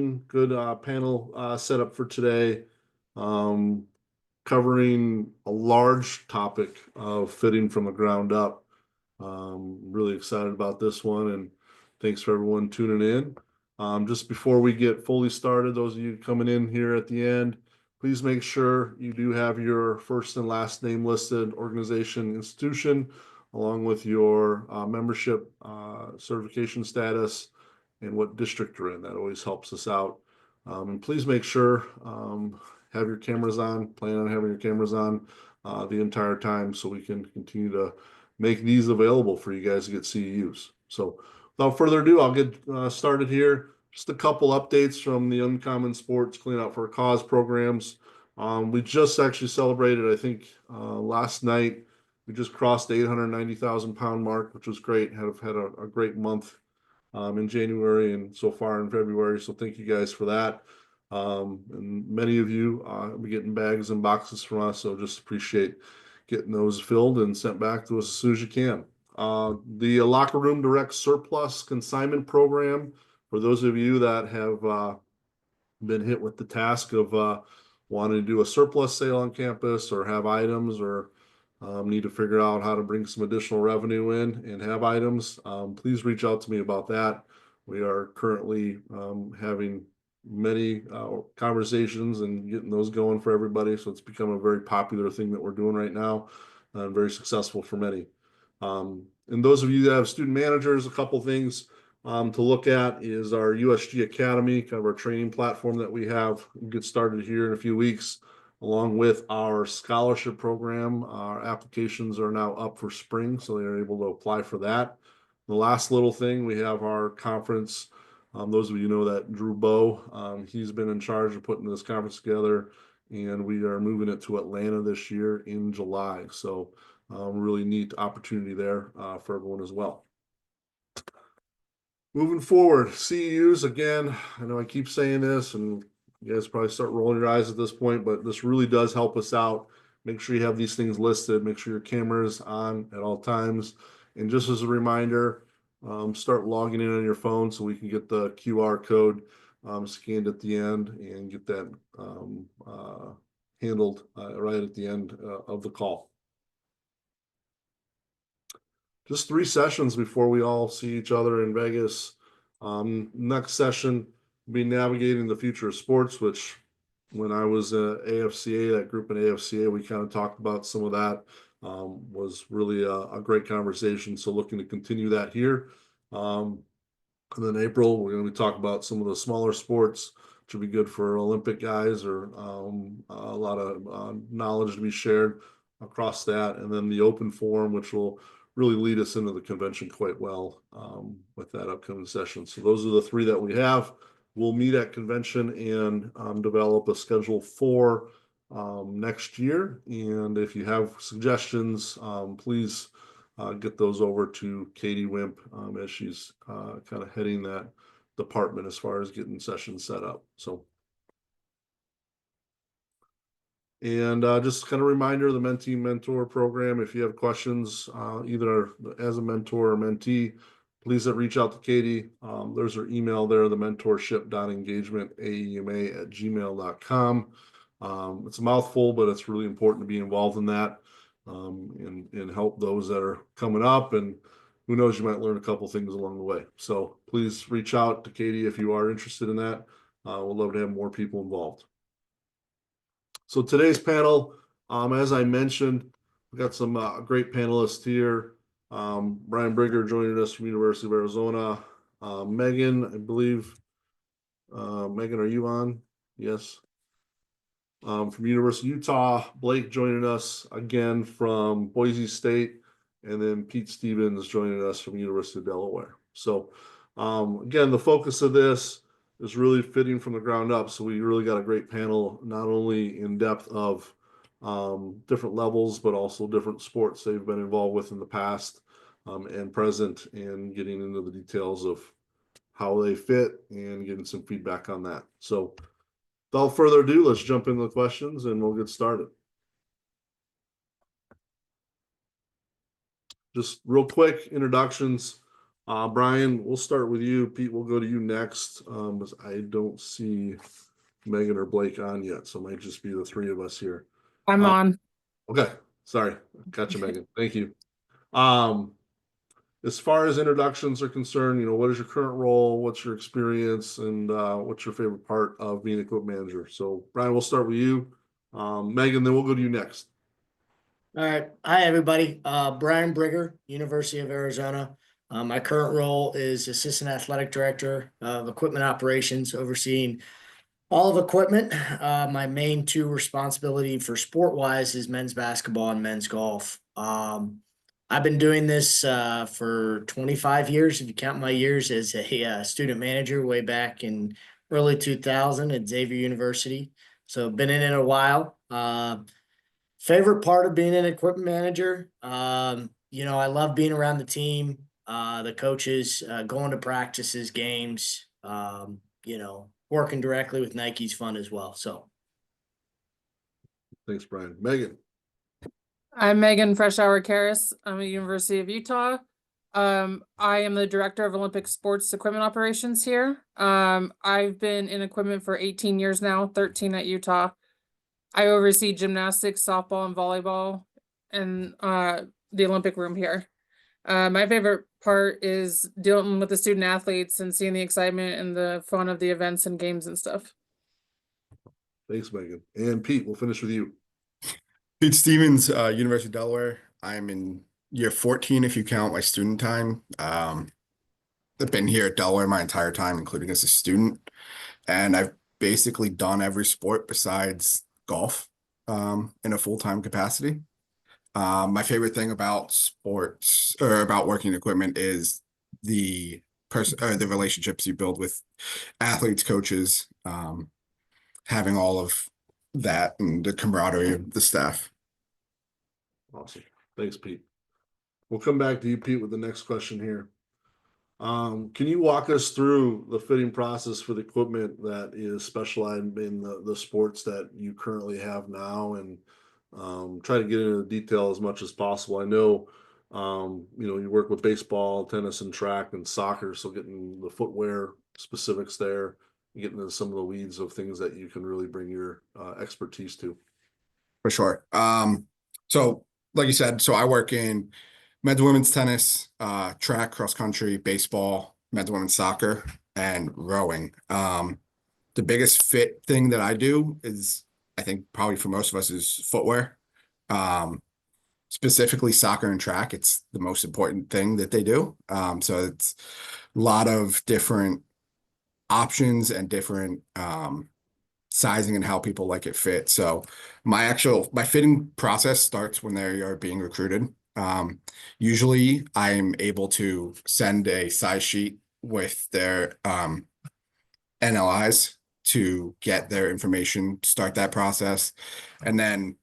Good panel setup for today, um, covering a large topic of fitting from the ground up. Really excited about this one, and thanks for everyone tuning in. Just before we get fully started, those of you coming in here at the end, please make sure you do have your first and last name listed, organization, institution, along with your membership certification status and what district you're in. That always helps us out. And please make sure have your cameras on, plan on having your cameras on the entire time so we can continue to make these available for you guys to get CEUs. So without further ado, I'll get started here. Just a couple updates from the Uncommon Sports Clean Out for a Cause programs. We just actually celebrated, I think, last night. We just crossed the 890,000 pound mark, which was great. Have had a great month in January and so far in February. So thank you guys for that. And many of you be getting bags and boxes from us. So just appreciate getting those filled and sent back to us as soon as you can. The Locker Room Direct Surplus Consignment Program, for those of you that have been hit with the task of wanting to do a surplus sale on campus or have items or need to figure out how to bring some additional revenue in and have items, please reach out to me about that. We are currently having many conversations and getting those going for everybody. So it's become a very popular thing that we're doing right now and very successful for many. And those of you that have student managers, a couple things to look at is our USG Academy, kind of our training platform that we have. We'll get started here in a few weeks, along with our scholarship program. Our applications are now up for spring, so they are able to apply for that. The last little thing, we have our conference. Those of you know that Drew Bow, he's been in charge of putting this conference together, and we are moving it to Atlanta this year in July. So really neat opportunity there for everyone as well. Moving forward, CEUs, again, I know I keep saying this, and you guys probably start rolling your eyes at this point, but this really does help us out. Make sure you have these things listed. Make sure your camera's on at all times. And just as a reminder, start logging in on your phone so we can get the QR code scanned at the end and get that handled right at the end of the call. Just 3 sessions before we all see each other in Vegas. Next session will be navigating the future of sports, which when I was at AFCA, that group in AFCA, we kind of talked about some of that. Was really a great conversation. So looking to continue that here. And then April, we're going to be talking about some of the smaller sports, which will be good for Olympic guys, or a lot of knowledge to be shared across that. And then the open forum, which will really lead us into the convention quite well with that upcoming session. So those are the 3 that we have. We'll meet at convention and develop a schedule for next year. And if you have suggestions, please get those over to Katie Wimp as she's kind of heading that department as far as getting sessions set up. So. And just kind of reminder, the Mentee Mentor program, if you have questions, either as a mentor or mentee, please reach out to Katie. There's her email there, the mentorship.engagement@gmail.com. It's a mouthful, but it's really important to be involved in that and help those that are coming up. And who knows, you might learn a couple things along the way. So please reach out to Katie if you are interested in that. We'd love to have more people involved. So today's panel, as I mentioned, we've got some great panelists here. Brian Brigger joining us from University of Arizona. Megan, I believe. Megan, are you on? Yes. From University of Utah. Blake joining us again from Boise State. And then Pete Stevens joining us from University of Delaware. So again, the focus of this is really fitting from the ground up. So we really got a great panel, not only in depth of different levels, but also different sports they've been involved with in the past and present, and getting into the details of how they fit and getting some feedback on that. So without further ado, let's jump into the questions and we'll get started. Just real quick introductions. Brian, we'll start with you. Pete, we'll go to you next. As I don't see Megan or Blake on yet, so it might just be the three of us here. I'm Uh, on. okay, sorry. Gotcha, Megan. Thank you. Um, as far as introductions are concerned, what is your current role? What's your experience? And what's your favorite part of being equipment manager? So, Brian, we'll start with you. Megan, then we'll go to you next. All right. Hi, everybody. Brian Brigger, University of Arizona. My current role is Assistant Athletic Director of Equipment Operations, overseeing all of equipment. My main two responsibility for sport-wise is men's basketball and men's golf. I've been doing this for 25 years, if you count my years as a student manager way back in early 2000 at Xavier University. So been in it a while. Favorite part of being an equipment manager, I love being around the team, the coaches, going to practices, games, working directly with Nike's fun as well. So Thanks, Brian. Megan. I'm Megan Freshour Karras. I'm at University of Utah. I am the director of Olympic sports equipment operations here. I've been in equipment for 18 years now, 13 at Utah. I oversee gymnastics, softball, and volleyball and the Olympic room here. My favorite part is dealing with the student athletes and seeing the excitement and the fun of the events and games and stuff. Thanks, Megan. And Pete, we'll finish with you. Pete Stevens, University of Delaware. I'm in year 14 if you count my student time. I've been here at Delaware my entire time, including as a student, and I've basically done every sport besides golf in a full-time capacity. My favorite thing about sports or about working in equipment is the the relationships you build with athletes, coaches, having all of that and the camaraderie of the staff. Awesome. Thanks, Pete. We'll come back to you, Pete, with the next question here. Can you walk us through the fitting process for the equipment that is specialized in the sports that you currently have now, and try to get into detail as much as possible. I know, you work with baseball, tennis, and track and soccer, so getting the footwear specifics there, getting into some of the weeds of things that you can really bring your expertise to. For sure. So like you said, so I work in men's and women's tennis, track, cross country, baseball, men's and women's soccer, and rowing. The biggest fit thing that I do is, I think probably for most of us, is footwear. Specifically soccer and track, it's the most important thing that they do. So it's a lot of different options and different sizing and how people like it fit. So my fitting process starts when they are being recruited. Usually I'm able to send a size sheet with their NLIs to get their information, start that process. And then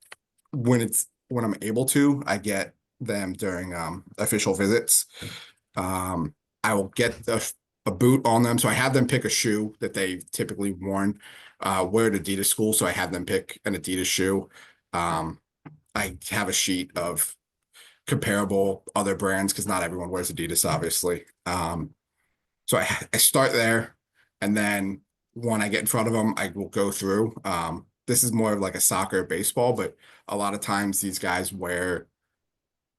when I'm able to, I get them during official visits. I will get a boot on them. So I have them pick a shoe that they've typically worn. We're at Adidas school, so I have them pick an Adidas shoe. I have a sheet of comparable other brands because not everyone wears Adidas, obviously. So I start there, and then when I get in front of them, I will go through. This is more of like a soccer, baseball, but a lot of times these guys wear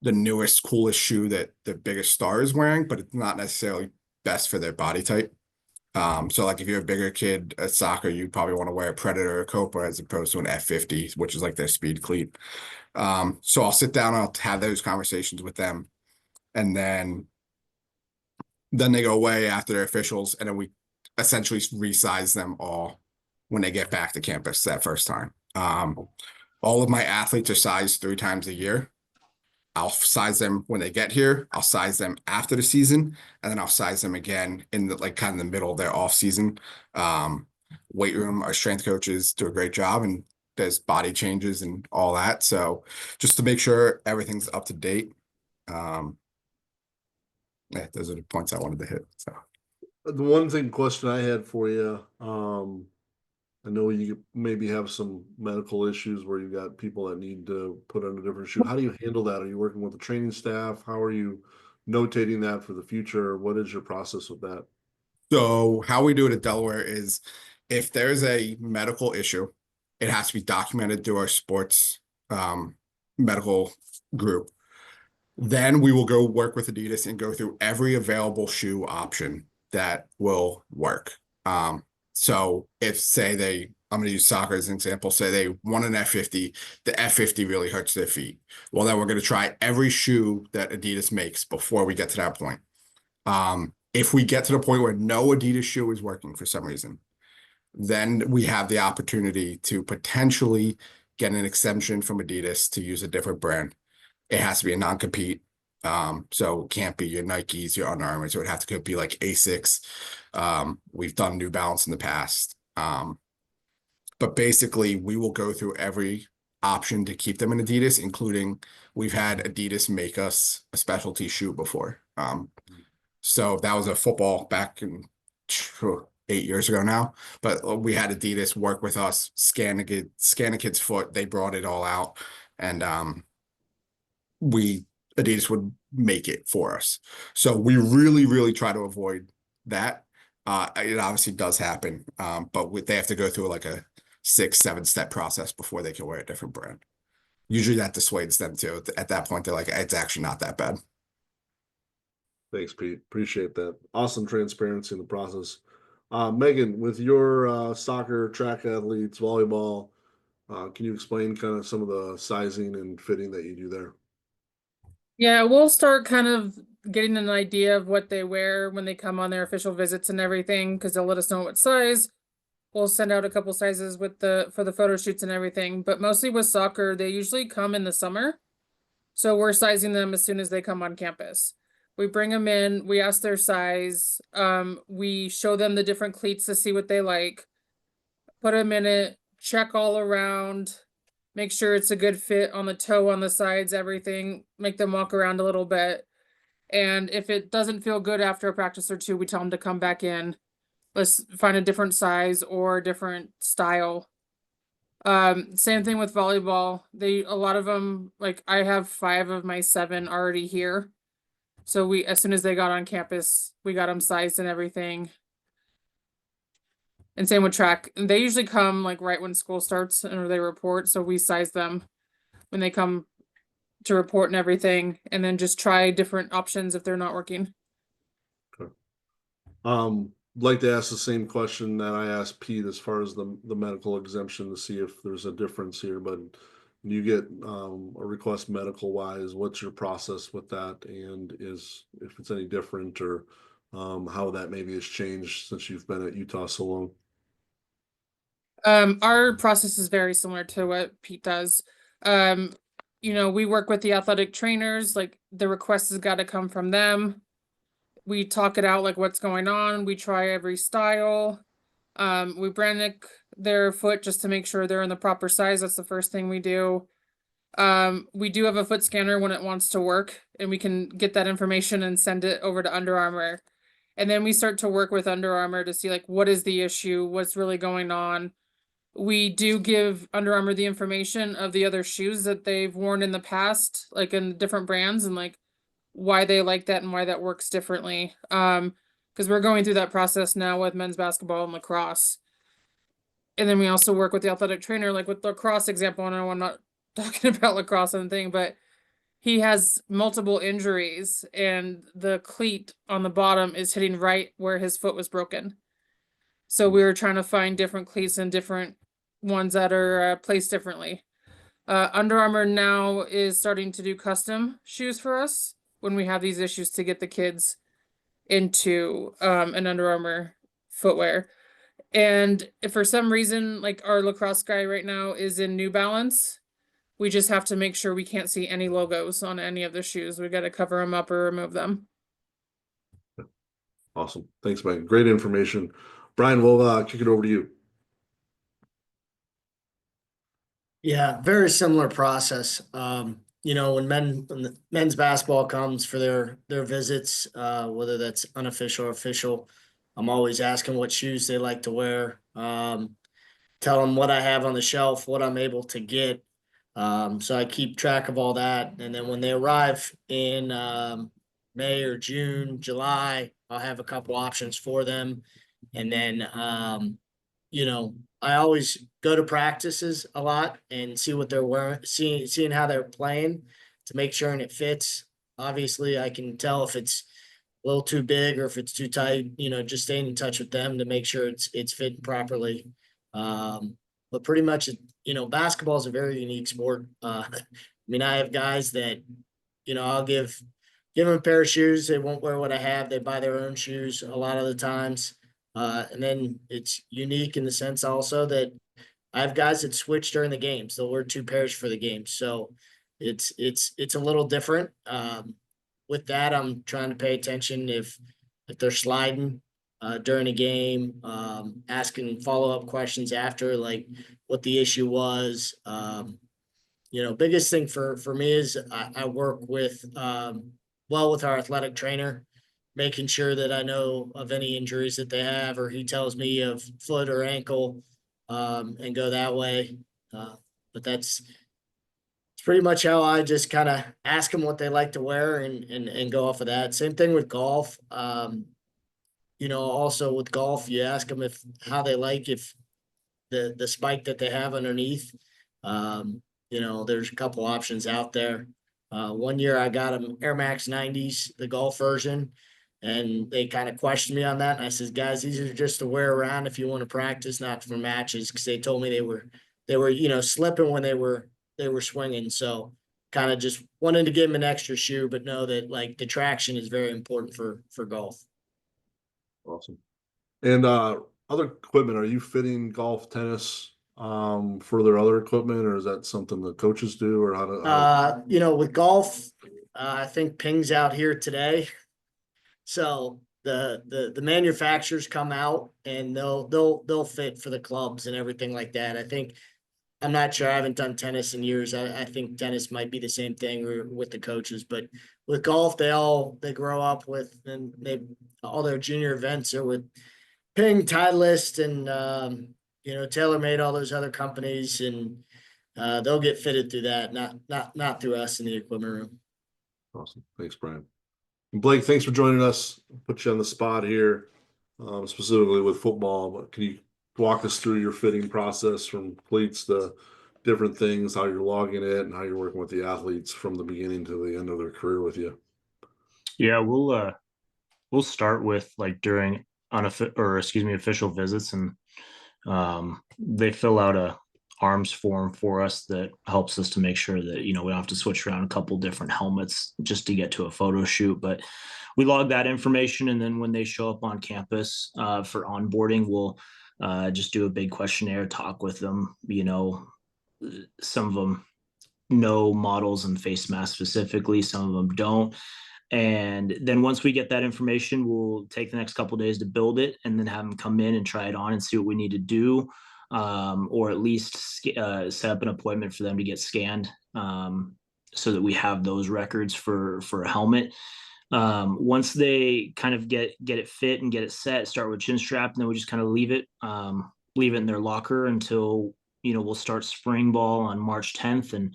the newest, coolest shoe that the biggest star is wearing, but it's not necessarily best for their body type. So like if you're a bigger kid at soccer, you probably want to wear a Predator or a Copa as opposed to an F50, which is like their speed cleat. So I'll sit down, I'll have those conversations with them, and then they go away after their officials, and then we essentially resize them all when they get back to campus that first time. All of my athletes are sized 3 times a year. I'll size them when they get here. I'll size them after the season, and then I'll size them again in the kind of the middle of their off season. Weight room, our strength coaches do a great job, and there's body changes and all that. So just to make sure everything's up to date. Yeah, those are the points I wanted to hit. So The one question I had for you, I know you maybe have some medical issues where you got people that need to put on a different shoe. How do you handle that? Are you working with the training staff? How are you notating that for the future? What is your process with that? So how we do it at Delaware is if there's a medical issue, it has to be documented through our sports medical group. Then we will go work with Adidas and go through every available shoe option that will work. So if say I'm going to use soccer as an example, say they want an F50, the F50 really hurts their feet. Well, then we're going to try every shoe that Adidas makes before we get to that point. If we get to the point where no Adidas shoe is working for some reason, then we have the opportunity to potentially get an exemption from Adidas to use a different brand. It has to be a non-compete. So it can't be your Nikes, your Under Armours. It would have to be like Asics. We've done New Balance in the past. But basically we will go through every option to keep them in Adidas, including we've had Adidas make us a specialty shoe before. So that was a football back in 8 years ago now, but we had Adidas work with us, scan the kid's foot. They brought it all out, and Adidas would make it for us. So we really, really try to avoid that. It obviously does happen, but they have to go through like a 6-7 step process before they can wear a different brand. Usually that dissuades them too. At that point, they're like, it's actually not that bad. Thanks, Pete. Appreciate that. Awesome transparency in the process. Megan, with your soccer, track athletes, volleyball, can you explain kind of some of the sizing and fitting that you do there? Yeah, we'll start kind of getting an idea of what they wear when they come on their official visits and everything, because they'll let us know what size. We'll send out a couple sizes for the photo shoots and everything, but mostly with soccer, they usually come in the summer. So we're sizing them as soon as they come on campus. We bring them in, we ask their size, we show them the different cleats to see what they like, put them in it, check all around, make sure it's a good fit on the toe, on the sides, everything, make them walk around a little bit. And if it doesn't feel good after a practice or two, we tell them to come back in. Let's find a different size or different style. Same thing with volleyball. A lot of them, like I have 5 of my 7 already here. So as soon as they got on campus, we got them sized and everything. And same with track. And they usually come like right when school starts or they report. So we size them when they come to report and everything, and then just try different options if they're not working. Like to ask the same question that I asked Pete as far as the medical exemption to see if there's a difference here, but when you get a request medical wise, what's your process with that? And if it's any different or how that maybe has changed since you've been at Utah so long? Our process is very similar to what Pete does. We work with the athletic trainers, like the request has got to come from them. We talk it out like what's going on. We try every style. We brandic their foot just to make sure they're in the proper size. That's the first thing we do. We do have a foot scanner when it wants to work, and we can get that information and send it over to Under Armour. And then we start to work with Under Armour to see like what is the issue, what's really going on. We do give Under Armour the information of the other shoes that they've worn in the past, like in different brands, and like why they like that and why that works differently. Because we're going through that process now with men's basketball and lacrosse. And then we also work with the athletic trainer, like with the lacrosse example. I know I'm not talking about lacrosse and thing, but he has multiple injuries and the cleat on the bottom is hitting right where his foot was broken. So we were trying to find different cleats and different ones that are placed differently. Under Armour now is starting to do custom shoes for us when we have these issues to get the kids into an Under Armour footwear. And if for some reason, like our lacrosse guy right now is in New Balance, we just have to make sure we can't see any logos on any of the shoes. We got to cover them up or remove them. Awesome. Thanks, Megan. Great information. Brian, we'll kick it over to you. Yeah, very similar process. When the men's basketball comes for their visits, whether that's unofficial or official, I'm always asking what shoes they like to wear. Tell them what I have on the shelf, what I'm able to get. So I keep track of all that. And then when they arrive in May or June, July, I'll have a couple options for them. And then, you know, I always go to practices a lot and see what they're wearing, seeing how they're playing to make sure and it fits. Obviously, I can tell if it's a little too big or if it's too tight, you know, just staying in touch with them to make sure it's fitting properly. But pretty much, you know, basketball is a very unique sport. I mean, I have guys that, you know, I'll give them a pair of shoes. They won't wear what I have. They buy their own shoes a lot of the times. And then it's unique in the sense also that I have guys that switch during the games. They'll wear 2 pairs for the game. So it's a little different. With that, I'm trying to pay attention if they're sliding during a game, asking follow-up questions after, like what the issue was. You know, biggest thing for me is I work with well with our athletic trainer, making sure that I know of any injuries that they have, or he tells me of foot or ankle, and go that way. But it's pretty much how I just kind of ask them what they like to wear and go off of that. Same thing with golf. You know, also with golf, you ask them how they like if the spike that they have underneath. You know, there's a couple options out there. One year I got them Air Max 90s, the golf version, and they kind of questioned me on that. And I said, guys, these are just to wear around if you want to practice, not for matches, because they told me they were, you know, slipping when they were swinging. So kind of just wanted to give them an extra shoe, but know that like the traction is very important for golf. Awesome. And other equipment, are you fitting golf, tennis, for their other equipment, or is that something the coaches do, or how You know, with golf, I think Ping's out here today. So the manufacturers come out and they'll fit for the clubs and everything like that. I think I'm not sure. I haven't done tennis in years. I think tennis might be the same thing with the coaches, but with golf, they grow up with, and all their junior events are with Ping, Titleist, and you know, TaylorMade, all those other companies, and they'll get fitted through that, not through us in the equipment room. Awesome. Thanks, Brian. And Blake, thanks for joining us. Put you on the spot here, specifically with football, but can you walk us through your fitting process from cleats to different things, how you're logging it and how you're working with the athletes from the beginning to the end of their career with you? Yeah, we'll start with like during official visits, and they fill out a arms form for us that helps us to make sure that, you know, we don't have to switch around a couple different helmets just to get to a photo shoot. But we log that information, and then when they show up on campus for onboarding, we'll just do a big questionnaire, talk with them. You know, some of them know models and face masks specifically, some of them don't. And then once we get that information, we'll take the next couple of days to build it, and then have them come in and try it on and see what we need to do, or at least set up an appointment for them to get scanned, so that we have those records for a helmet. Once they kind of get it fit and get it set, start with chin strap, and then we just kind of leave it in their locker until, you know, we'll start spring ball on March 10th, and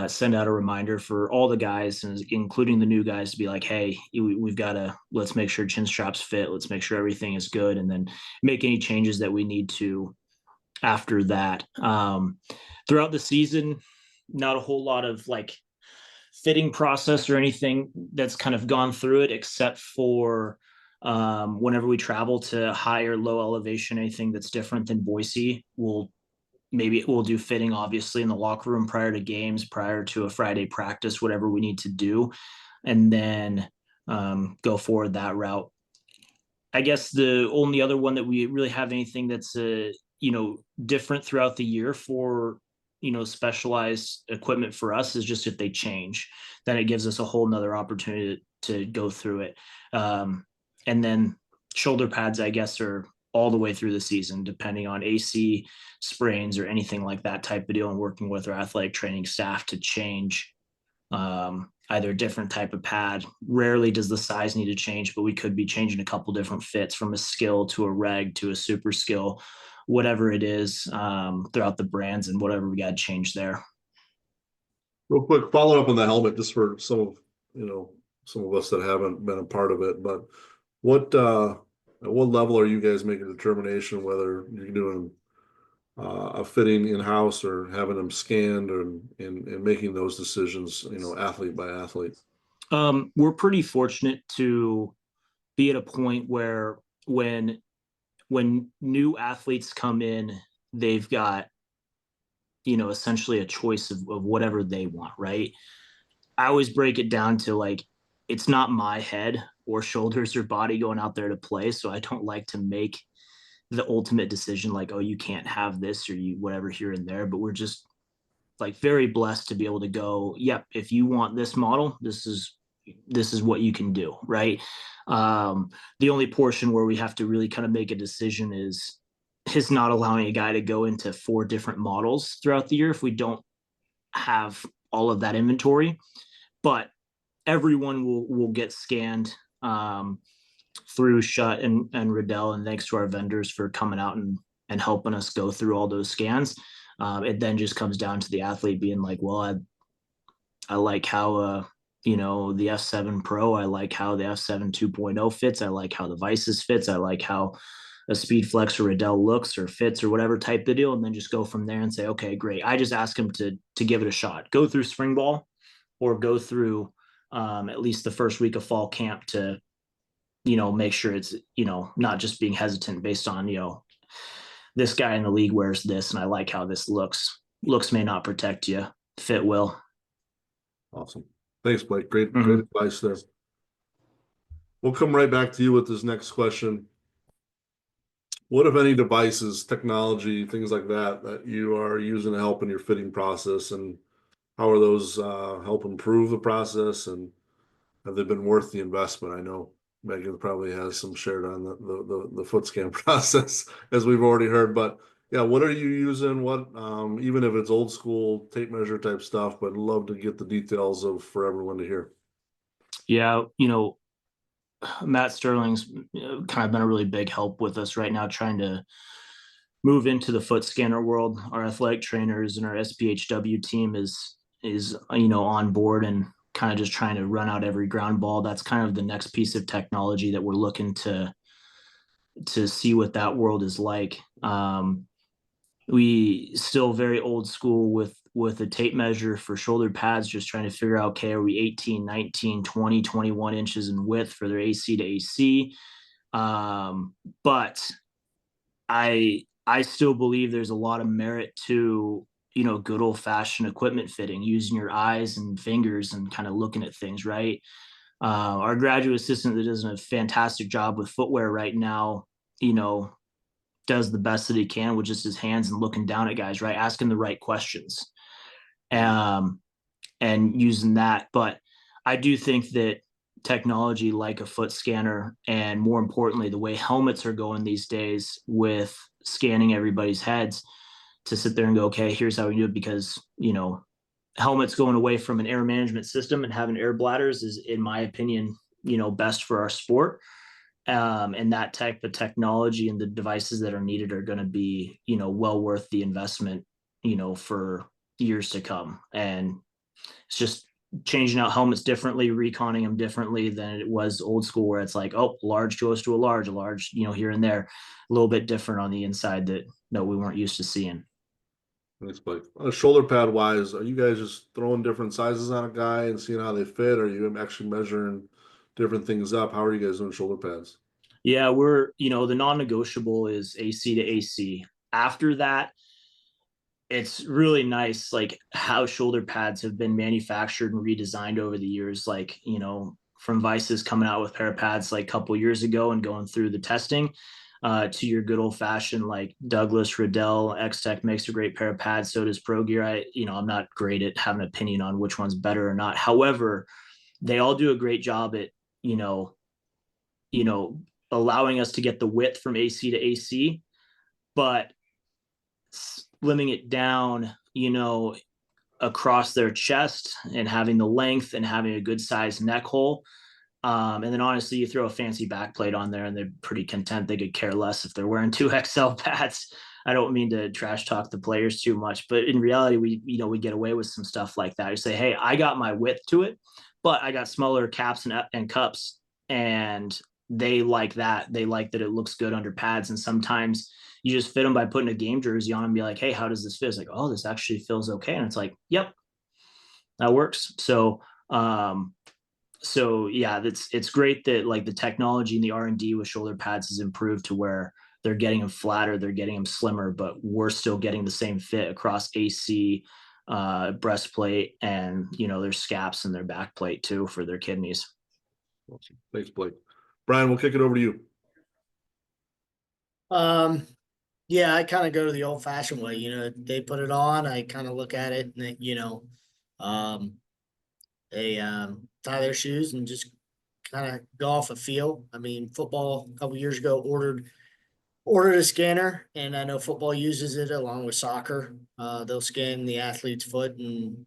send out a reminder for all the guys, including the new guys, to be like, hey, let's make sure chin straps fit. Let's make sure everything is good, and then make any changes that we need to after that. Throughout the season, not a whole lot of like fitting process or anything that's kind of gone through it, except for whenever we travel to high or low elevation, anything that's different than Boise, maybe we'll do fitting, obviously, in the locker room prior to games, prior to a Friday practice, whatever we need to do, and then go forward that route. I guess the only other one that we really have anything that's you know, different throughout the year for, you know, specialized equipment for us is just if they change, then it gives us a whole nother opportunity to go through it. And then shoulder pads, I guess, are all the way through the season, depending on AC sprains or anything like that type of deal, and working with our athletic training staff to change either a different type of pad. Rarely does the size need to change, but we could be changing a couple different fits from a skill to a reg to a super skill, whatever it is, throughout the brands, and whatever we got to change there. Real quick follow up on the helmet, just for some of, you know, some of us that haven't been a part of it, but at what level are you guys making a determination whether you're doing a fitting in-house or having them scanned and making those decisions, you know, athlete by athlete? We're pretty fortunate to be at a point where when new athletes come in, they've got, you know, essentially a choice of whatever they want, right? I always break it down to like, it's not my head or shoulders or body going out there to play. So I don't like to make the ultimate decision like, oh, you can't have this or you whatever here and there. But we're just like very blessed to be able to go, yep, if you want this model, this is what you can do, right? The only portion where we have to really kind of make a decision is not allowing a guy to go into 4 different models throughout the year if we don't have all of that inventory. But everyone will get scanned through Shut and Riddell, and thanks to our vendors for coming out and helping us go through all those scans. It then just comes down to the athlete being like, well, I like how you know, the F7 Pro, I like how the F7 2.0 fits, I like how the Vices fits, I like how a Speedflex or Riddell looks or fits or whatever type of deal, and then just go from there and say, okay, great. I just ask him to give it a shot. Go through spring ball or go through at least the first week of fall camp to, you know, make sure it's, you know, not just being hesitant based on, you know, this guy in the league wears this and I like how this looks. Looks may not protect you. Fit will. Awesome. Thanks, Blake. Great advice there. We'll come right back to you with this next question. What, if any, devices, technology, things like that you are using to help in your fitting process, and how are those help improve the process, and have they been worth the investment? I know Megan probably has some shared on the foot scan process, as we've already heard, but yeah, what are you using? What, even if it's old school tape measure type stuff, but love to get the details for everyone to hear. Yeah, you know, Matt Sterling's kind of been a really big help with us right now, trying to move into the foot scanner world. Our athletic trainers and our SPHW team is you know, on board and kind of just trying to run out every ground ball. That's kind of the next piece of technology that we're looking to see what that world is like. We still very old school with a tape measure for shoulder pads, just trying to figure out, okay, are we 18, 19, 20, 21 inches in width for their AC to AC? But I still believe there's a lot of merit to, you know, good old fashioned equipment fitting, using your eyes and fingers and kind of looking at things, right? Our graduate assistant that does a fantastic job with footwear right now, you know, does the best that he can with just his hands and looking down at guys, right? Asking the right questions and using that. But I do think that technology like a foot scanner, and more importantly, the way helmets are going these days with scanning everybody's heads, to sit there and go, okay, here's how we do it, because, you know, helmets going away from an air management system and having air bladders is, in my opinion, you know, best for our sport. And that type of technology and the devices that are needed are going to be, you know, well worth the investment, you know, for years to come. And it's just changing out helmets differently, reconning them differently than it was old school, where it's like, oh, large goes to a large, you know, here and there, a little bit different on the inside that we weren't used to seeing. Thanks, Blake. Shoulder pad wise, are you guys just throwing different sizes on a guy and seeing how they fit? Are you actually measuring different things up? How are you guys doing shoulder pads? Yeah, we're, you know, the non-negotiable is AC to AC. After that, it's really nice, like how shoulder pads have been manufactured and redesigned over the years. Like, you know, from Vices coming out with pair of pads like a couple years ago and going through the testing, to your good old fashioned like Douglas, Riddell, X-Tech makes a great pair of pads. So does Pro Gear. I'm not great at having an opinion on which one's better or not. However, they all do a great job at, you know, allowing us to get the width from AC to AC, but slimming it down, you know, across their chest and having the length and having a good sized neck hole. And then honestly, you throw a fancy back plate on there and they're pretty content. They could care less if they're wearing 2XL pads. I don't mean to trash talk the players too much, but in reality, we get away with some stuff like that. You say, hey, I got my width to it, but I got smaller caps and cups, and they like that. They like that it looks good under pads. And sometimes you just fit them by putting a game jersey on and be like, hey, how does this fit? It's like, oh, this actually feels okay. And it's like, yep, that works. So yeah, it's great that like the technology and the R&D with shoulder pads has improved to where they're getting them flatter, they're getting them slimmer, but we're still getting the same fit across AC, breastplate, and their scaps and their back plate too for their kidneys. Awesome. Thanks, Blake. Brian, we'll kick it over to you. Yeah, I kind of go to the old fashioned way, they put it on, I kind of look at it and they tie their shoes and just kind of go off a feel. I mean, football a couple years ago ordered a scanner, and I know football uses it along with soccer. They'll scan the athlete's foot and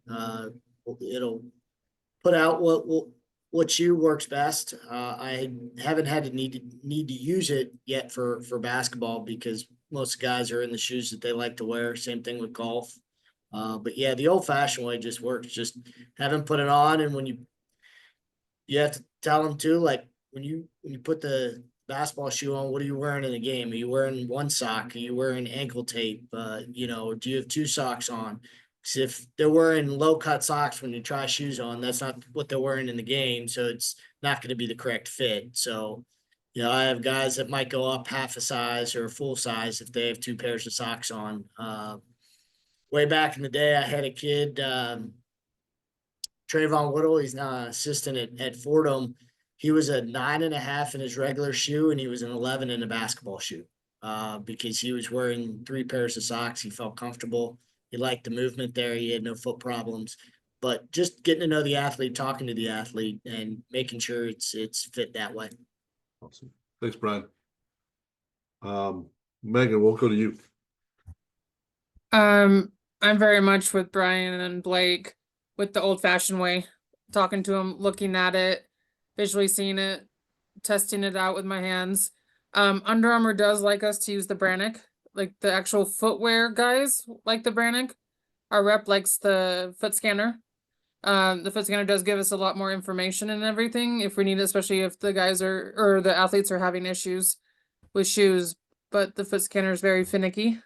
it'll put out what shoe works best. I haven't had to need to use it yet for basketball because most guys are in the shoes that they like to wear. Same thing with golf. But yeah, the old fashioned way just works. Just have them put it on, and when you have to tell them too, like when you put the basketball shoe on, what are you wearing in the game? Are you wearing one sock? Are you wearing ankle tape? Or do you have two socks on? Because if they're wearing low cut socks when you try shoes on, that's not what they're wearing in the game. So it's not going to be the correct fit. So, I have guys that might go up half a size or a full size if they have two pairs of socks on. Way back in the day, I had a kid, Trayvon Whittle. He's now an assistant at Fordham. He was a 9.5 in his regular shoe, and he was an 11 in a basketball shoe because he was wearing 3 pairs of socks. He felt comfortable. He liked the movement there. He had no foot problems. But just getting to know the athlete, talking to the athlete, and making sure it's fit that way. Awesome. Thanks, Brian. Megan, we'll go to you. I'm very much with Brian and Blake with the old fashioned way, talking to him, looking at it, visually seeing it, testing it out with my hands. Under Armour does like us to use the Brannick, like the actual footwear guys like the Brannick. Our rep likes the foot scanner. The foot scanner does give us a lot more information and everything if we need it, especially if the guys or the athletes are having issues with shoes. But the foot scanner is very finicky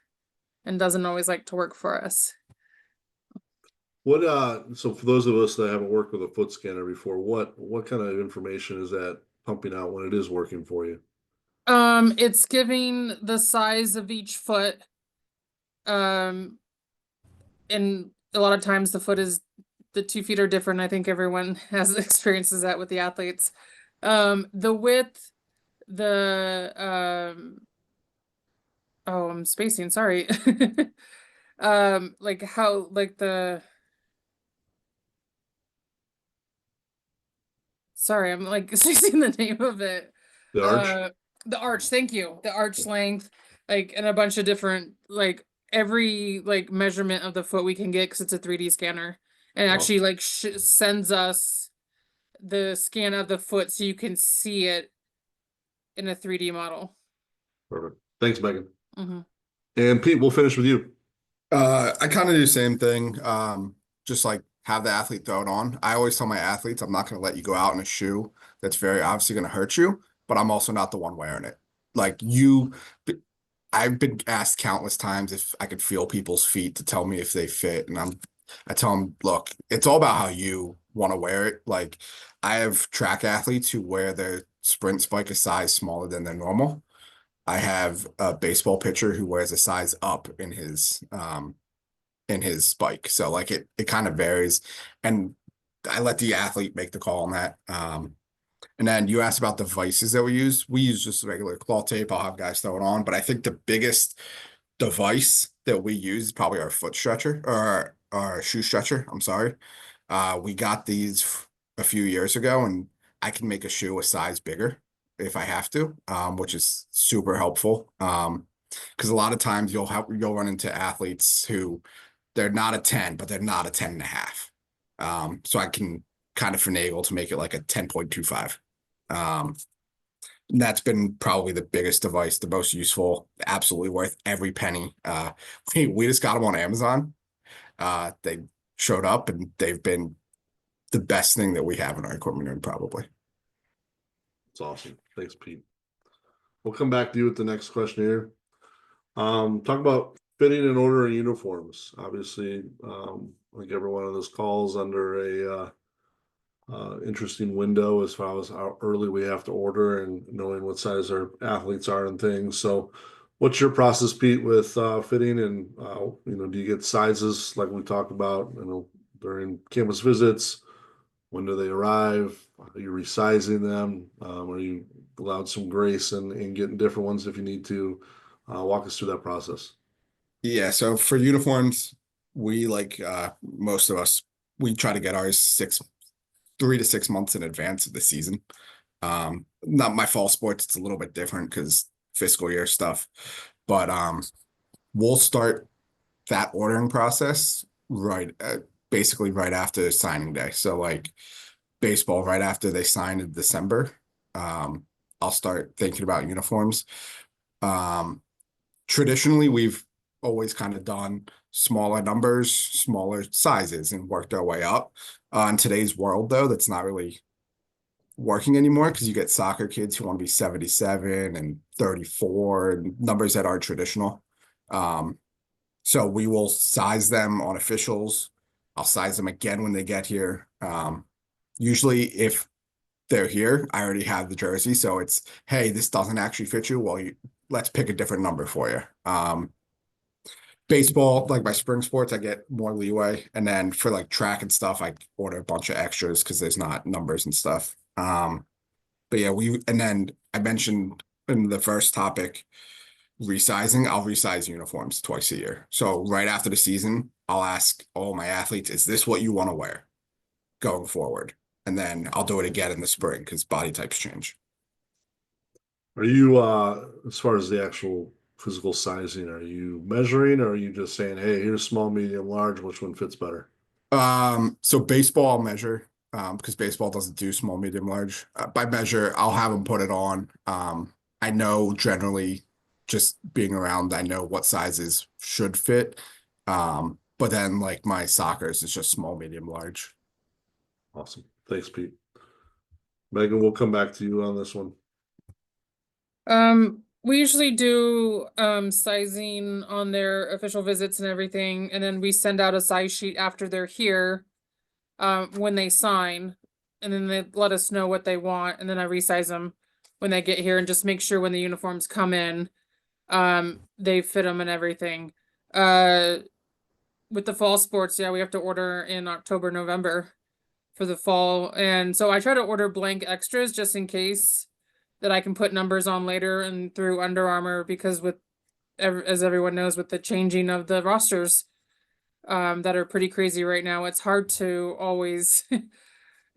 and doesn't always like to work for us. So for those of us that haven't worked with a foot scanner before, what kind of information is that pumping out when it is working for you? It's giving the size of each foot. And a lot of times the 2 feet are different. I think everyone has experiences that with the athletes. The width, I'm spacing, sorry. Like how, like sorry, I'm like spacing the name of it. The arch? The arch, thank you. The arch length, and a bunch of different, every measurement of the foot we can get because it's a 3D scanner, and actually sends us the scan of the foot so you can see it in a 3D model. Perfect. Thanks, Megan. Mm-hmm. And Pete, we'll finish with you. I kind of do the same thing. Just like have the athlete throw it on. I always tell my athletes, I'm not going to let you go out in a shoe that's very obviously going to hurt you, but I'm also not the one wearing it. I've been asked countless times if I could feel people's feet to tell me if they fit. And I tell them, look, it's all about how you want to wear it. Like I have track athletes who wear their sprint spike a size smaller than their normal. I have a baseball pitcher who wears a size up in his spike. So it kind of varies. And I let the athlete make the call on that. And then you asked about the devices that we use. We use just regular cloth tape. I'll have guys throw it on. But I think the biggest device that we use is probably our foot stretcher or our shoe stretcher. I'm sorry. We got these a few years ago, and I can make a shoe a size bigger if I have to, which is super helpful. Because a lot of times you'll run into athletes who they're not a 10, but they're not a 10.5. So I can kind of finagle to make it like a 10.25. And that's been probably the biggest device, the most useful, absolutely worth every penny. We just got them on Amazon. They showed up and they've been the best thing that we have in our equipment room, probably. It's awesome. Thanks, Pete. We'll come back to you with the next question here. Talk about fitting and ordering uniforms. Obviously, I think every one of those calls under a interesting window as far as how early we have to order and knowing what size our athletes are and things. So what's your process, Pete, with fitting and do you get sizes like we talked about, during campus visits? When do they arrive? Are you resizing them? Are you allowed some grace and getting different ones if you need to? Walk us through that process. Yeah, so for uniforms, we like most of us, we try to get ours 3 to 6 months in advance of the season. Not my fall sports, it's a little bit different because fiscal year stuff. But we'll start that ordering process basically right after signing day. So like baseball, right after they sign in December, I'll start thinking about uniforms. Traditionally, we've always kind of done smaller numbers, smaller sizes, and worked our way up. In today's world, though, that's not really working anymore because you get soccer kids who want to be 77 and 34 and numbers that are traditional. So we will size them on officials. I'll size them again when they get here. Usually if they're here, I already have the jersey. So it's, hey, this doesn't actually fit you. Well, let's pick a different number for you. Baseball, like my spring sports, I get more leeway. And then for like track and stuff, I order a bunch of extras because there's not numbers and stuff. But yeah, and then I mentioned in the first topic, resizing. I'll resize uniforms twice a year. So right after the season, I'll ask all my athletes, is this what you want to wear going forward? And then I'll do it again in the spring because body types change. Are you, as far as the actual physical sizing, are you measuring or are you just saying, hey, here's small, medium, large, which one fits better? So baseball I'll measure because baseball doesn't do small, medium, large. By measure, I'll have them put it on. I know generally just being around, I know what sizes should fit. But then like my soccer's is just small, medium, large. Awesome. Thanks, Pete. Megan, we'll come back to you on this one. We usually do sizing on their official visits and everything, and then we send out a size sheet after they're here when they sign, and then they let us know what they want, and then I resize them when they get here and just make sure when the uniforms come in they fit them and everything. With the fall sports, yeah, we have to order in October, November for the fall, and so I try to order blank extras just in case that I can put numbers on later and through Under Armour, because as everyone knows, with the changing of the rosters that are pretty crazy right now, it's hard to always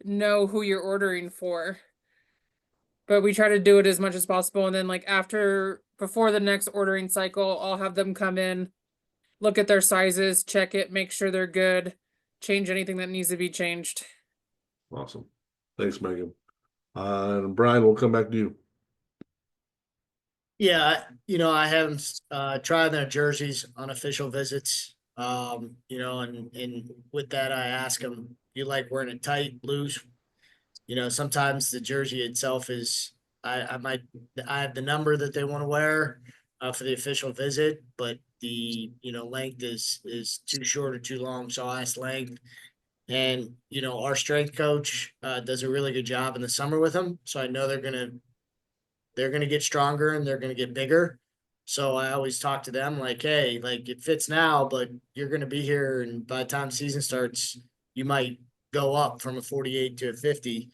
know who you're ordering for. But we try to do it as much as possible, and then like before the next ordering cycle, I'll have them come in, look at their sizes, check it, make sure they're good, change anything that needs to be changed. Awesome. Thanks, Megan. And Brian, we'll come back to you. Yeah, I have them try their jerseys on official visits. And with that, I ask them, you like wearing it tight, loose? Sometimes the jersey itself is, I have the number that they want to wear for the official visit, but the, length is too short or too long. So I ask length. And, our strength coach does a really good job in the summer with them. So I know they're going to get stronger and they're going to get bigger. So I always talk to them like, hey, like it fits now, but you're going to be here. And by the time the season starts, you might go up from a 48 to a 50.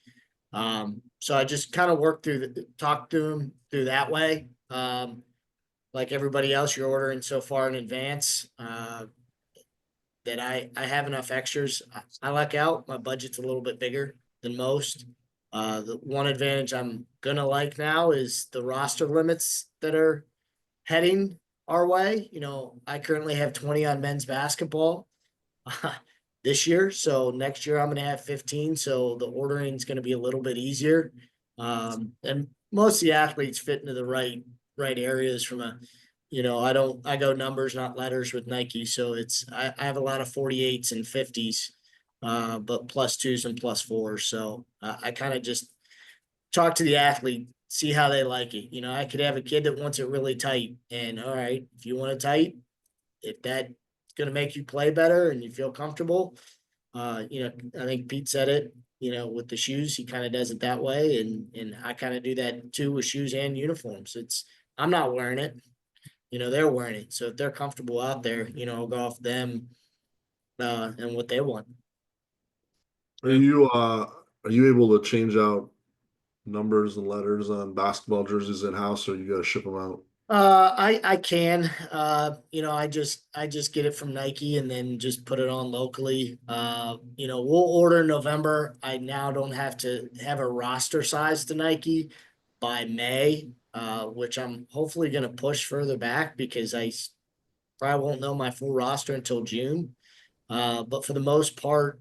So I just kind of talk to them through that way. Like everybody else, you're ordering so far in advance that I have enough extras. I luck out. My budget's a little bit bigger than most. The one advantage I'm gonna like now is the roster limits that are heading our way. I currently have 20 on men's basketball this year. So next year I'm gonna have 15. So the ordering is gonna be a little bit easier. And most of the athletes fit into the right areas from a, I go numbers, not letters with Nike. So I have a lot of 48s and 50s, but +2s and +4s. So I kind of just talk to the athlete, see how they like it. I could have a kid that wants it really tight, and all right, if you want it tight, if that's going to make you play better and you feel comfortable, I think Pete said it, with the shoes, he kind of does it that way. And I kind of do that too with shoes and uniforms. I'm not wearing it, they're wearing it. So if they're comfortable out there, I'll go off them, and what they want. Are you able to change out numbers and letters on basketball jerseys in-house, or you gotta ship them out? I can, I just get it from Nike and then just put it on locally. We'll order in November. I now don't have to have a roster size to Nike by May, which I'm hopefully going to push further back because probably won't know my full roster until June. But for the most part,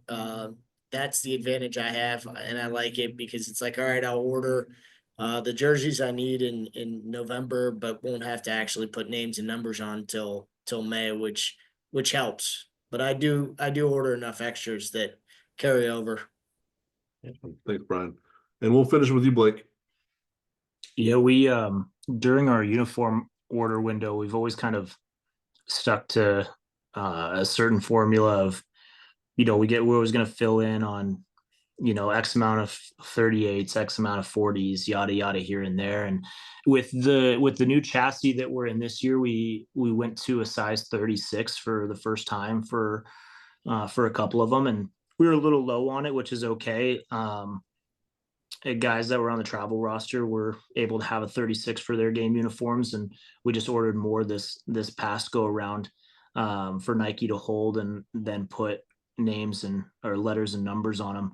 that's the advantage I have, and I like it because it's like, all right, I'll order the jerseys I need in November, but won't have to actually put names and numbers on till May, which helps. But I do order enough extras that carry over. Thanks, Brian. And we'll finish with you, Blake. Yeah, we during our uniform order window, we've always kind of stuck to a certain formula of, we're always going to fill in on, X amount of 38s, X amount of 40s, yada yada here and there. And with the new chassis that we're in this year, we went to a size 36 for the first time for a couple of them, and we were a little low on it, which is okay. Guys that were on the travel roster were able to have a 36 for their game uniforms, and we just ordered more this past go around for Nike to hold and then put names or letters and numbers on them.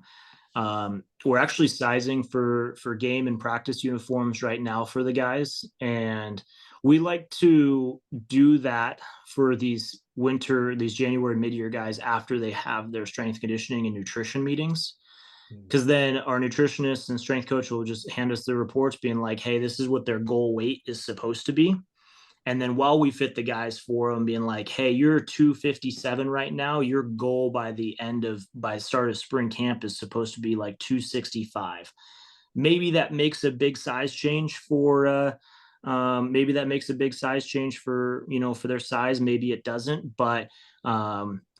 We're actually sizing for game and practice uniforms right now for the guys, and we like to do that for these January mid-year guys after they have their strength conditioning and nutrition meetings. Because then our nutritionist and strength coach will just hand us the reports being like, hey, this is what their goal weight is supposed to be. And then while we fit the guys for them, being like, hey, you're 257 right now. Your goal by start of spring camp is supposed to be like 265. Maybe that makes a big size change for their size. Maybe it doesn't, but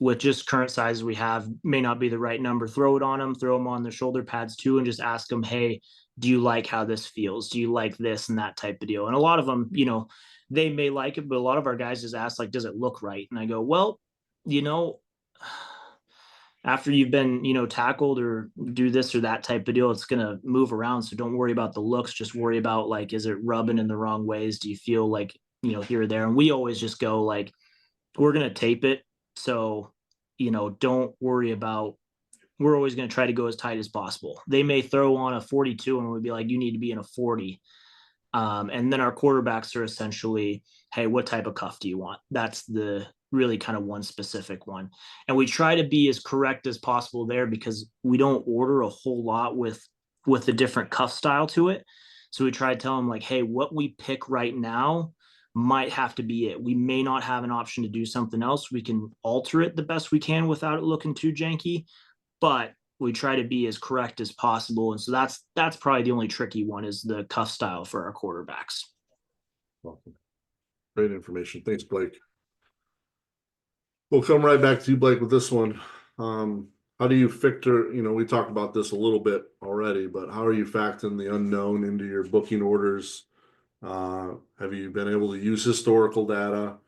with just current sizes we have, may not be the right number. Throw it on them, throw them on their shoulder pads too, and just ask them, hey, do you like how this feels? Do you like this and that type of deal? And a lot of them, they may like it, but a lot of our guys just ask, like, does it look right? And I go, well, after you've been, tackled or do this or that type of deal, it's going to move around. So don't worry about the looks. Just worry about, like, is it rubbing in the wrong ways? Do you feel like, here or there? And we always just go like, we're going to tape it. So, don't worry about, we're always going to try to go as tight as possible. They may throw on a 42 and we'd be like, you need to be in a 40. And then our quarterbacks are essentially, hey, what type of cuff do you want? That's the really kind of one specific one. And we try to be as correct as possible there because we don't order a whole lot with a different cuff style to it. So we try to tell them, like, hey, what we pick right now might have to be it. We may not have an option to do something else. We can alter it the best we can without it looking too janky, but we try to be as correct as possible. And so that's probably the only tricky one, is the cuff style for our quarterbacks. Awesome. Great information. Thanks, Blake. We'll come right back to you, Blake, with this one. How do you factor, we talked about this a little bit already, but how are you factoring the unknown into your booking orders? Have you been able to use historical data?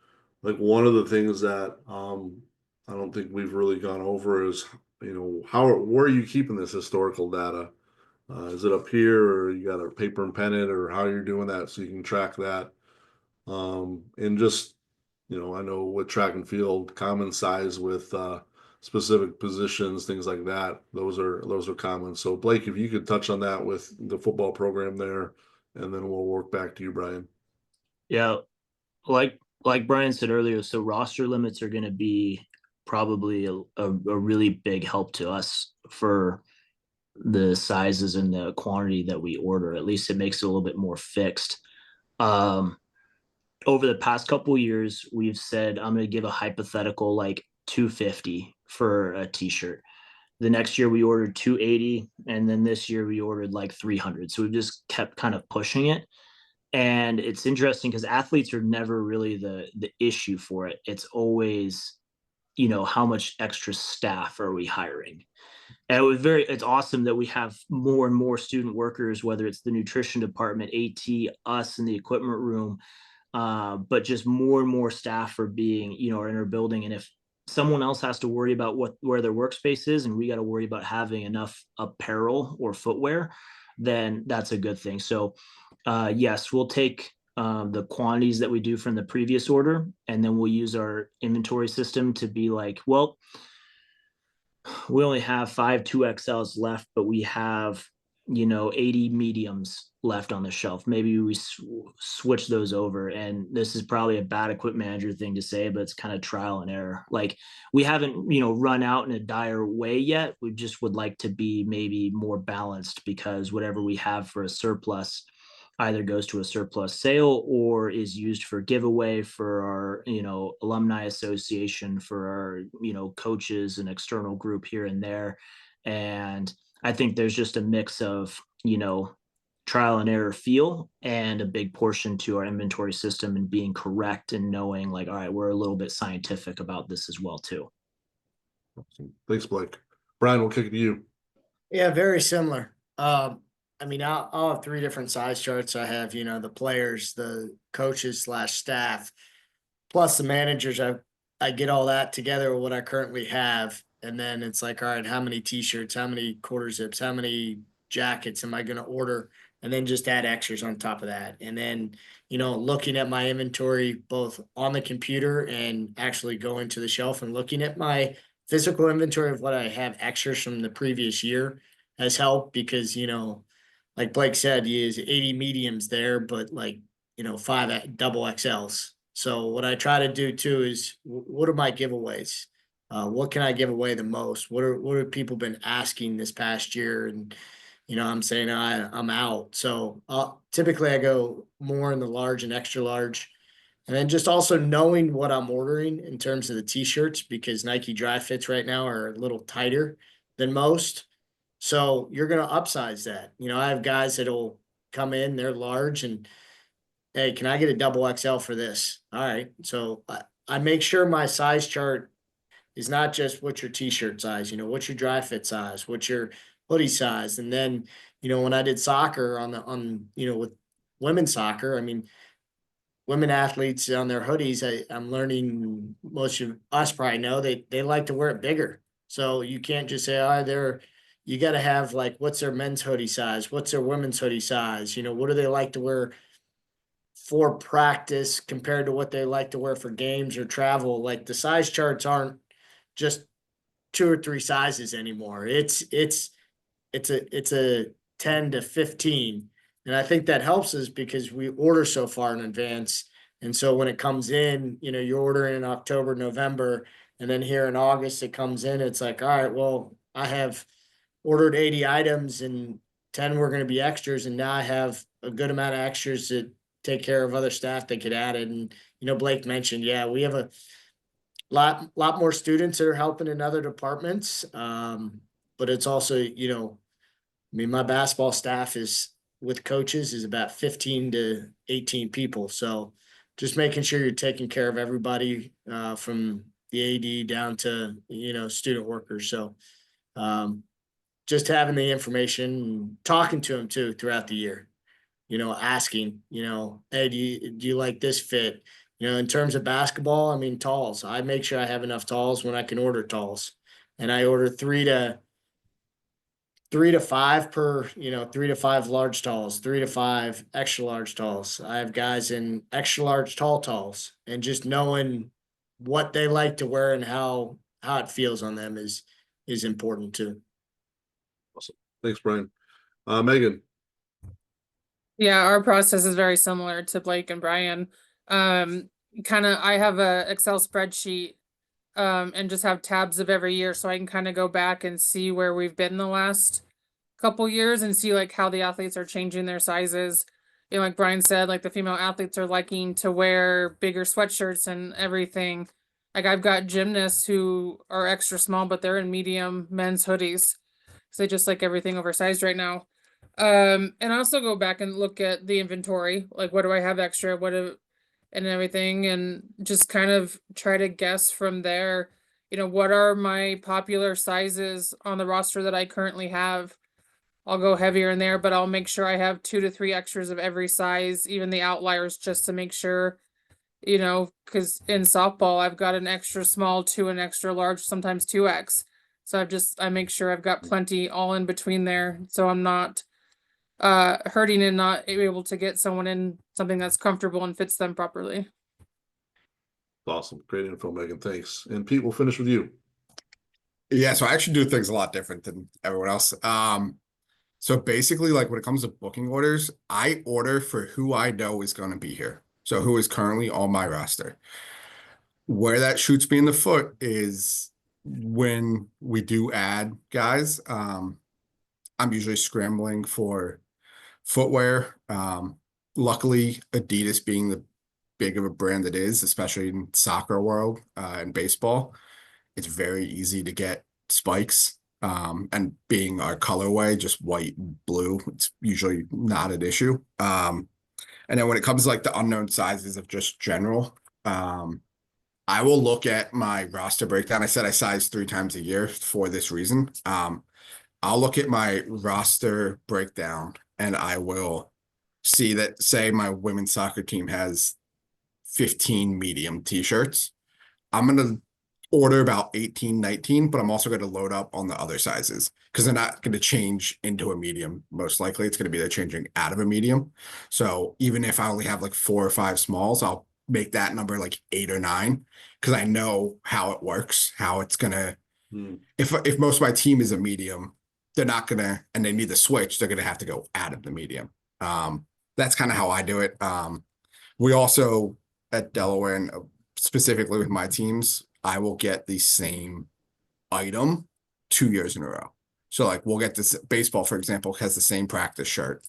Like, one of the things that I don't think we've really gone over is, where are you keeping this historical data? Is it up here, or you got a paper and pen it, or how you're doing that so you can track that? And just, I know with track and field, common size with specific positions, things like that, those are common. So Blake, if you could touch on that with the football program there, and then we'll work back to you, Brian. Yeah, like Brian said earlier, so roster limits are going to be probably a really big help to us for the sizes and the quantity that we order. At least it makes it a little bit more fixed. Um, over the past couple years, we've said I'm going to give a hypothetical like 250 for a t-shirt. The next year we ordered 280, and then this year we ordered like 300. So we've just kept kind of pushing it. And it's interesting because athletes are never really the issue for it. It's always, how much extra staff are we hiring? And it's awesome that we have more and more student workers, whether it's the nutrition department, AT, us in the equipment room, but just more and more staff are being, are in our building. And if someone else has to worry about where their workspace is, and we got to worry about having enough apparel or footwear, then that's a good thing. So yes, we'll take the quantities that we do from the previous order, and then we'll use our inventory system to be like, well, we only have 5 2XLs left, but we have 80 mediums left on the shelf. Maybe we switch those over. And this is probably a bad equipment manager thing to say, but it's kind of trial and error. Like, we haven't run out in a dire way yet. We just would like to be maybe more balanced, because whatever we have for a surplus either goes to a surplus sale or is used for giveaway for our alumni association, for our coaches and external group here and there. And I think there's just a mix of trial and error feel, and a big portion to our inventory system and being correct and knowing like, all right, we're a little bit scientific about this as well too. Thanks, Blake. Brian, we'll kick it to you. Yeah, very similar. I mean, I'll have 3 different size charts. I have, the players, the coaches / staff, plus the managers. I get all that together with what I currently have. And then it's like, all right, how many t-shirts, how many quarter zips, how many jackets am I going to order? And then just add extras on top of that. And then, looking at my inventory, both on the computer and actually going to the shelf and looking at my physical inventory of what I have extras from the previous year has helped, because, like Blake said, he has 80 mediums there, but 5 double XLs. So what I try to do too is, what are my giveaways? What can I give away the most? What have people been asking this past year? And, I'm saying I'm out. So typically I go more in the large and extra large. And then just also knowing what I'm ordering in terms of the t-shirts, because Nike Dry Fits right now are a little tighter than most. So you're going to upsize that. I have guys that'll come in, they're large, and, hey, can I get a double XL for this? All right. So I make sure my size chart is not just what's your t-shirt size, what's your dry fit size, what's your hoodie size. And then, when I did soccer with women's soccer, I mean, women athletes on their hoodies, I'm learning, most of us probably know they like to wear it bigger. So you can't just say, you got to have like, what's their men's hoodie size? What's their women's hoodie size? What do they like to wear for practice compared to what they like to wear for games or travel? Like, the size charts aren't just 2 or 3 sizes anymore. It's a 10 to 15. And I think that helps us because we order so far in advance. And so when it comes in, you're ordering in October, November, and then here in August, it comes in, it's like, all right, well, I have ordered 80 items and 10 were going to be extras. And now I have a good amount of extras to take care of other staff that get added. And, Blake mentioned, yeah, we have a lot more students that are helping in other departments. But it's also, my basketball staff with coaches is about 15 to 18 people. So just making sure you're taking care of everybody, from the AD down to, student workers. So, just having the information and talking to them too throughout the year, asking, hey, do you like this fit? In terms of basketball, I mean, talls, I make sure I have enough talls when I can order talls, and I order 3 to 5 per, 3 to 5 large talls, 3 to 5 extra large talls. I have guys in extra large tall talls, and just knowing what they like to wear and how it feels on them is important too. Awesome. Thanks, Brian. Megan. Yeah, our process is very similar to Blake and Brian. I have a Excel spreadsheet, and just have tabs of every year, so I can kind of go back and see where we've been the last couple years and see like how the athletes are changing their sizes. You know, like Brian said, like the female athletes are liking to wear bigger sweatshirts and everything. Like I've got gymnasts who are extra small, but they're in medium men's hoodies. So they just like everything oversized right now. And I also go back and look at the inventory, like what do I have extra, and everything, and just kind of try to guess from there, you know, what are my popular sizes on the roster that I currently have. I'll go heavier in there, but I'll make sure I have 2 to 3 extras of every size, even the outliers, just to make sure, you know, because in softball, I've got an extra small to an extra large, sometimes 2X. So I make sure I've got plenty all in between there. So I'm not hurting and not able to get someone in something that's comfortable and fits them properly. Awesome. Great info, Megan. Thanks. And Pete, we'll finish with you. Yeah, so I actually do things a lot different than everyone else. So basically, like when it comes to booking orders, I order for who I know is going to be here. So who is currently on my roster. Where that shoots me in the foot is when we do add guys. I'm usually scrambling for footwear. Luckily, Adidas being the big of a brand it is, especially in soccer world and baseball, it's very easy to get spikes. And being our colorway, just white and blue, it's usually not an issue. And then when it comes to like the unknown sizes of just general, I will look at my roster breakdown. I said I size 3 times a year for this reason. I'll look at my roster breakdown and I will see that, say my women's soccer team has 15 medium t-shirts. I'm going to order about 18, 19, but I'm also going to load up on the other sizes because they're not going to change into a medium. Most likely it's going to be they're changing out of a medium. So even if I only have like 4 or 5 smalls, I'll make that number like 8 or 9 because I know how it works, how it's going to, if most of my team is a medium, they're not going to, and they need the switch, they're going to have to go out of the medium. That's kind of how I do it. We also at Delaware, and specifically with my teams, I will get the same item 2 years in a row. So like we'll get this baseball, for example, has the same practice shirt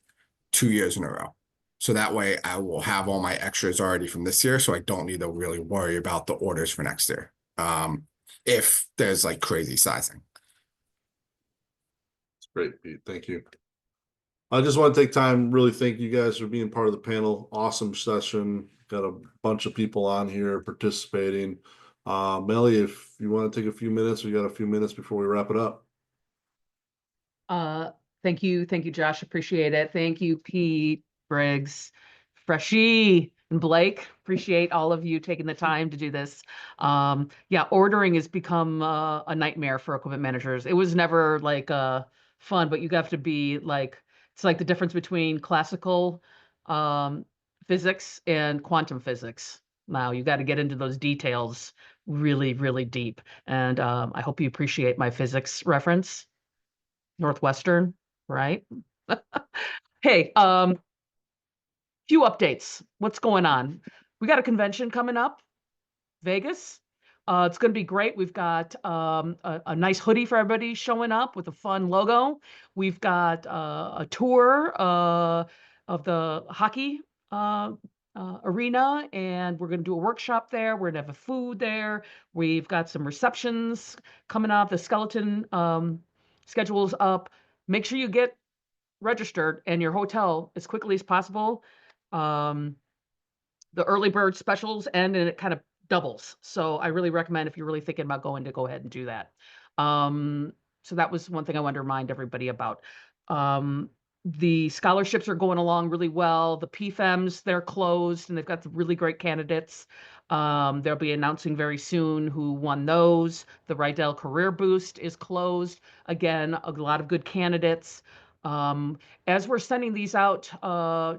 2 years in a row. So that way I will have all my extras already from this year. So I don't need to really worry about the orders for next year. If there's like crazy sizing. Great, Pete. Thank you. I just want to take time, really thank you guys for being part of the panel. Awesome session. Got a bunch of people on here participating. Melly, if you want to take a few minutes, we got a few minutes before we wrap it up. Thank you, Josh. Appreciate it. Thank you, Pete, Briggs, Freshie, and Blake. Appreciate all of you taking the time to do this. Yeah, ordering has become a nightmare for equipment managers. It was never like fun, but you have to be like, it's like the difference between classical physics and quantum physics. Now you got to get into those details really, really deep. And I hope you appreciate my physics reference. Northwestern, right? Hey, few updates. What's going on? We got a convention coming up, Vegas. It's going to be great. We've got a nice hoodie for everybody showing up with a fun logo. We've got a tour of the hockey arena, and we're going to do a workshop there. We're going to have a food there. We've got some receptions coming up. The skeleton schedule's up. Make sure you get registered and your hotel as quickly as possible. The early bird specials end and it kind of doubles. So I really recommend, if you're really thinking about going, to go ahead and do that. So that was one thing I wanted to remind everybody about. The scholarships are going along really well. The PFEMs, they're closed and they've got some really great candidates. They'll be announcing very soon who won those. The Rydell Career Boost is closed. Again, a lot of good candidates. As we're sending these out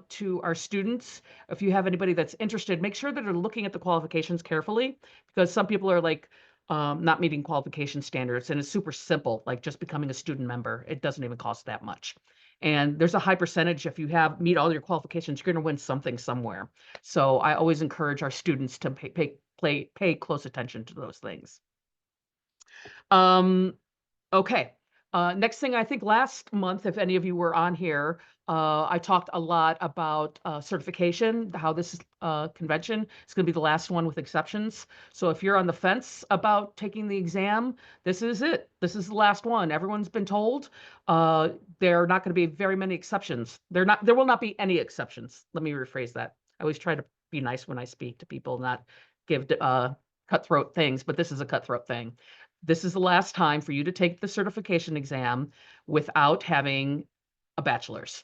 to our students, if you have anybody that's interested, make sure that they're looking at the qualifications carefully, because some people are like not meeting qualification standards, and it's super simple, like just becoming a student member. It doesn't even cost that much. And there's a high percentage, if you meet all your qualifications, you're going to win something somewhere. So I always encourage our students to pay close attention to those things. Okay. Next thing, I think last month, if any of you were on here, I talked a lot about certification, how this convention is going to be the last one with exceptions. So if you're on the fence about taking the exam, this is it. This is the last one. Everyone's been told there are not going to be very many exceptions. There will not be any exceptions. Let me rephrase that. I always try to be nice when I speak to people, not give cutthroat things, but this is a cutthroat thing. This is the last time for you to take the certification exam without having a bachelor's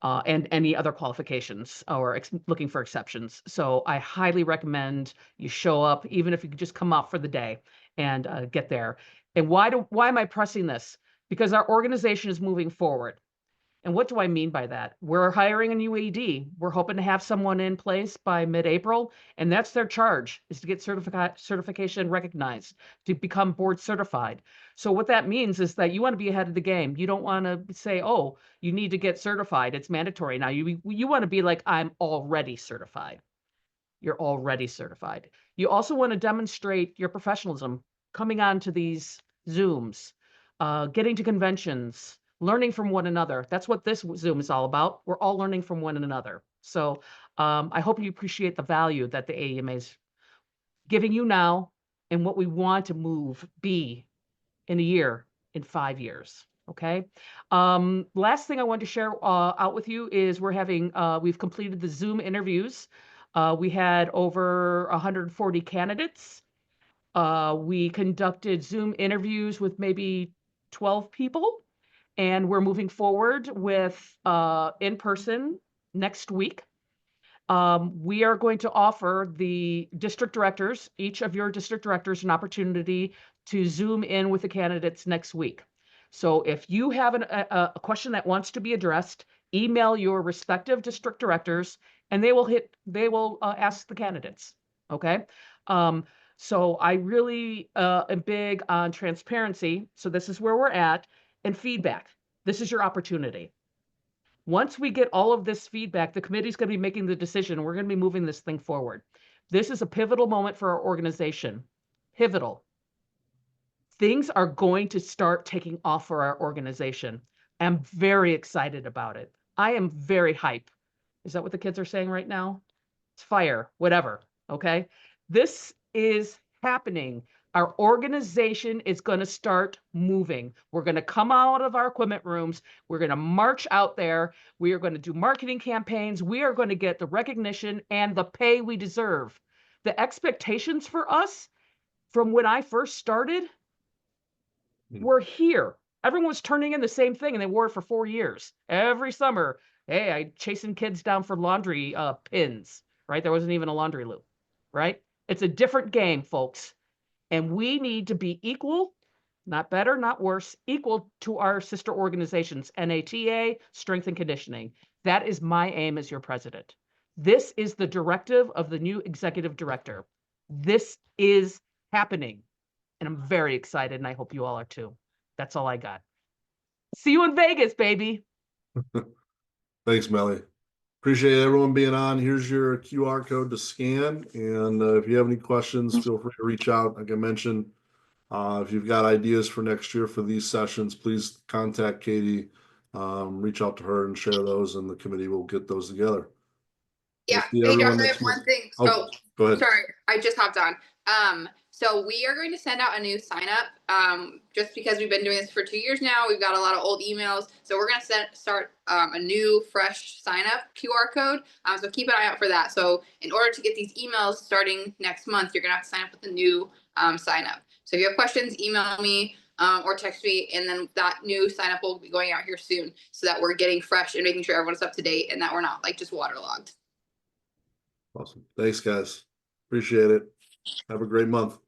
and any other qualifications or looking for exceptions. So I highly recommend you show up, even if you could just come out for the day and get there. And why am I pressing this? Because our organization is moving forward. And what do I mean by that? We're hiring a new AD. We're hoping to have someone in place by mid-April, and that's their charge, is to get certification recognized, to become board certified. So what that means is that you want to be ahead of the game. You don't want to say, oh, you need to get certified. It's mandatory. Now you want to be like, I'm already certified. You're already certified. You also want to demonstrate your professionalism coming onto these Zooms, getting to conventions, learning from one another. That's what this Zoom is all about. We're all learning from one another. So I hope you appreciate the value that the AEMA is giving you now and what we want to be in a year, in 5 years. Okay. Last thing I wanted to share out with you is we've completed the Zoom interviews. We had over 140 candidates. We conducted Zoom interviews with maybe 12 people. And we're moving forward with in person next week. We are going to offer the district directors, each of your district directors, an opportunity to Zoom in with the candidates next week. So if you have a question that wants to be addressed, email your respective district directors, and they will ask the candidates. Okay. So I really am big on transparency. So this is where we're at. And feedback. This is your opportunity. Once we get all of this feedback, the committee's going to be making the decision. We're going to be moving this thing forward. This is a pivotal moment for our organization. Pivotal. Things are going to start taking off for our organization. I'm very excited about it. I am very hype. Is that what the kids are saying right now? It's fire, whatever. Okay. This is happening. Our organization is going to start moving. We're going to come out of our equipment rooms. We're going to march out there. We are going to do marketing campaigns. We are going to get the recognition and the pay we deserve. The expectations for us from when I first started were here. Everyone was turning in the same thing, and they wore it for 4 years. Every summer, hey, I chasing kids down for laundry pins, right? There wasn't even a laundry loop, right? It's a different game, folks. And we need to be equal, not better, not worse, equal to our sister organizations, NATA, Strength and Conditioning. That is my aim as your president. This is the directive of the new executive director. This is happening. And I'm very excited, and I hope you all are too. That's all I got. See you in Vegas, baby. Thanks, Melly. Appreciate everyone being on. Here's your QR code to scan. And if you have any questions, feel free to reach out. Like I mentioned, if you've got ideas for next year for these sessions, please contact Katie, reach out to her and share those, and the committee will get those together. Yeah, We'll see hey everyone Josh, I next have one month. thing. Oh, So go ahead. sorry, I just hopped on. So we are going to send out a new sign up. Just because we've been doing this for 2 years now, we've got a lot of old emails. So we're going to start a new fresh sign up QR code. So keep an eye out for that. So in order to get these emails starting next month, you're going to have to sign up with the new sign up. So if you have questions, email me or text me, and then that new sign up will be going out here soon, so that we're getting fresh and making sure everyone's up to date and that we're not like just waterlogged. Awesome. Thanks, guys. Appreciate it. Have a great month.